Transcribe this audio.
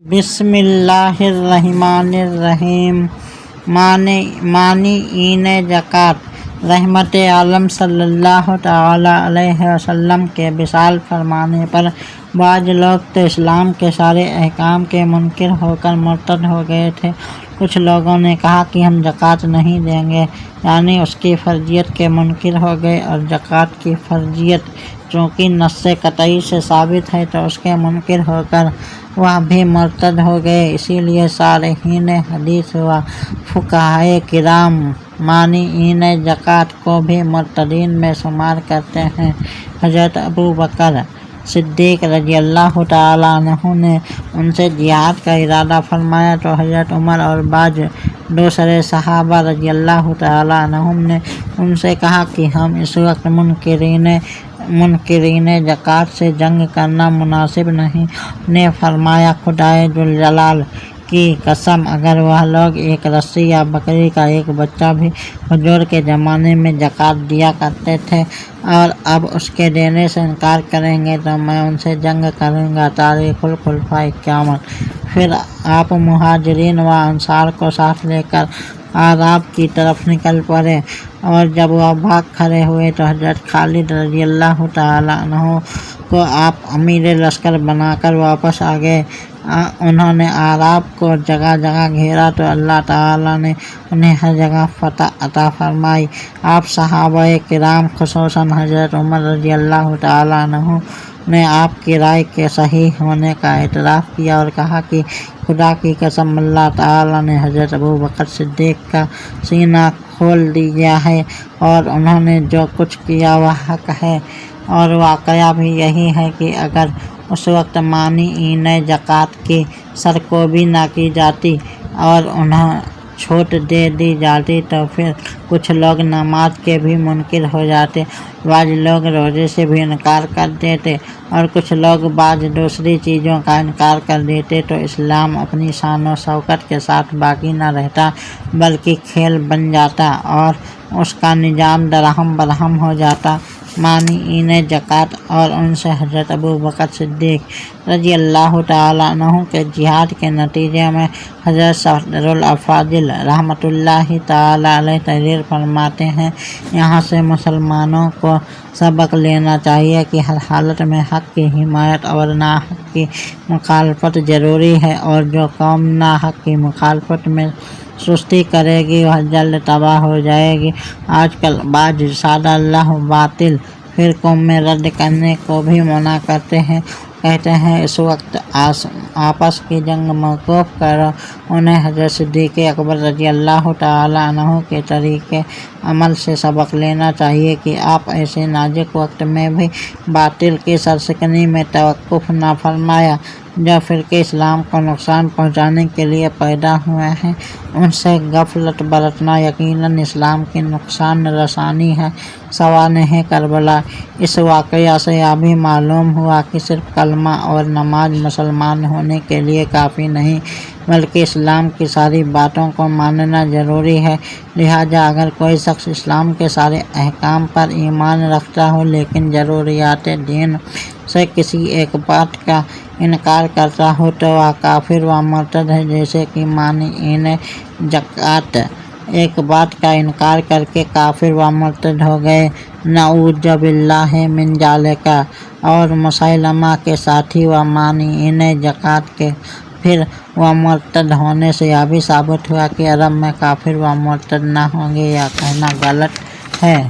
بسم اللہ الرحمن الرحیم۔ معنی زکوٰۃ رحمت عالم صلی اللہ تعالی علیہ وسلم کے وصال فرمانے پر بعض لوگ تو اسلام کے سارے احکام کے منکر ہو کر مرتد ہو گئے تھے۔ کچھ لوگوں نے کہا کہ ہم زکوٰۃ نہیں دیں گے، یعنی اس کی فرضیت کے منکر ہو گئے، اور زکوٰۃ کی فرضیت چونکہ نص قطعی سے ثابت ہے تو اس کے منکر ہو کر وہ بھی مرتد ہو گئے۔ اسی لیے صالحین حدیث و فقہائے کرام مانعین زکوٰۃ کو بھی مرتدین میں شمار کرتے ہیں۔ حضرت ابوبکر صدیق رضی اللہ تعالیٰ عنہ نے ان سے جہاد کا ارادہ فرمایا تو حضرت عمر اور بعض دوسرے صحابہ رضی اللہ تعالیٰ عنہم نے ان سے کہا کہ ہم اس وقت منکرین زکوٰۃ سے جنگ کرنا مناسب نہیں۔ نے فرمایا خدائے ذوالجلال کی قسم، اگر وہ لوگ ایک رسی یا بکری کا ایک بچہ بھی حضور کے زمانے میں زکوٰۃ دیا کرتے تھے اور اب اس کے دینے سے انکار کریں گے تو میں ان سے جنگ کروں گا۔ تاریخ الخلفاء 51۔ پھر آپ مہاجرین و انصار کو ساتھ لے کر اعراب کی طرف نکل پڑے، اور جب وہ بھاگ کھڑے ہوئے تو حضرت خالد رضی اللہ تعالیٰ عنہ کو آپ امیر لشکر بنا کر واپس آ گئے۔ انہوں نے اعراب کو جگہ جگہ گھیرا تو اللہ تعالیٰ نے انہیں ہر جگہ فتح عطا فرمائی۔ آپ صحابہ کرام خصوصاً حضرت عمر رضی اللہ تعالیٰ عنہ نے آپ کی رائے کے صحیح ہونے کا اعتراف کیا اور کہا کہ خدا کی قسم اللہ تعالیٰ نے حضرت ابوبکر صدیق کا سینہ کھول دیا ہے، اور انہوں نے جو کچھ کیا وہ حق ہے، اور واقعہ بھی یہی ہے کہ اگر اس وقت مانعین زکوٰۃ کی سرکوبی نہ کی جاتی اور انہیں چھوٹ دے دی جاتی تو پھر کچھ لوگ نماز کے بھی منکر ہو جاتے، بعض لوگ روزے سے بھی انکار کر دیتے، اور کچھ لوگ بعض دوسری چیزوں کا انکار کر دیتے، تو اسلام اپنی شان و شوکت کے ساتھ باقی نہ رہتا بلکہ کھیل بن جاتا اور اس کا نظام درہم برہم ہو جاتا۔ مانعین زکوٰۃ اور ان سے حضرت ابوبکر صدیق رضی اللہ تعالیٰ عنہ کے جہاد کے نتیجے میں حضرت صدر الافاضل رحمۃ اللہ تعالیٰ علیہ تحریر فرماتے ہیں، یہاں سے مسلمانوں کو سبق لینا چاہیے کہ ہر حالت میں حق کی حمایت اور ناحق کی مخالفت ضروری ہے، اور جو قوم ناحق کی مخالفت میں سستی کرے گی وہ جلد تباہ ہو جائے گی۔ آج کل بعض سادہ اللہ باطل فرقوں میں رد کرنے کو بھی منع کرتے ہیں، کہتے ہیں اس وقت آپس کی جنگ موقوف کرو۔ انہیں حضرت صدیق اکبر رضی اللہ تعالیٰ عنہ کے طریقے عمل سے سبق لینا چاہیے کہ آپ ایسے نازک وقت میں بھی باطل کی سرشکنی میں توقف نہ فرمایا۔ جو فرقے اسلام کو نقصان پہنچانے کے لیے پیدا ہوئے ہیں ان سے غفلت برتنا یقیناً اسلام کی نقصان رسانی ہے۔ سوانح کربلا۔ اس واقعہ سے یہ بھی معلوم ہوا کہ صرف کلمہ اور نماز مسلمان ہونے کے لیے کافی نہیں، بلکہ اسلام کی ساری باتوں کو ماننا ضروری ہے۔ لہٰذا اگر کوئی شخص اسلام کے سارے احکام پر ایمان رکھتا ہو لیکن ضروریات دین سے کسی ایک بات کا انکار کرتا ہو تو وہ کافر و مرتد ہے، جیسے کہ مانعین زکوٰۃ ایک بات کا انکار کر کے کافر و مرتد ہو گئے، نعوذ باللہ من ذالک، اور مسیلمہ کے ساتھی و مانعین زکوٰۃ کے پھر وہ مرتد ہونے سے یہ بھی ثابت ہوا کہ عرب میں کافر و مرتد نہ ہوں گے۔ یہ کہنا غلط ہے۔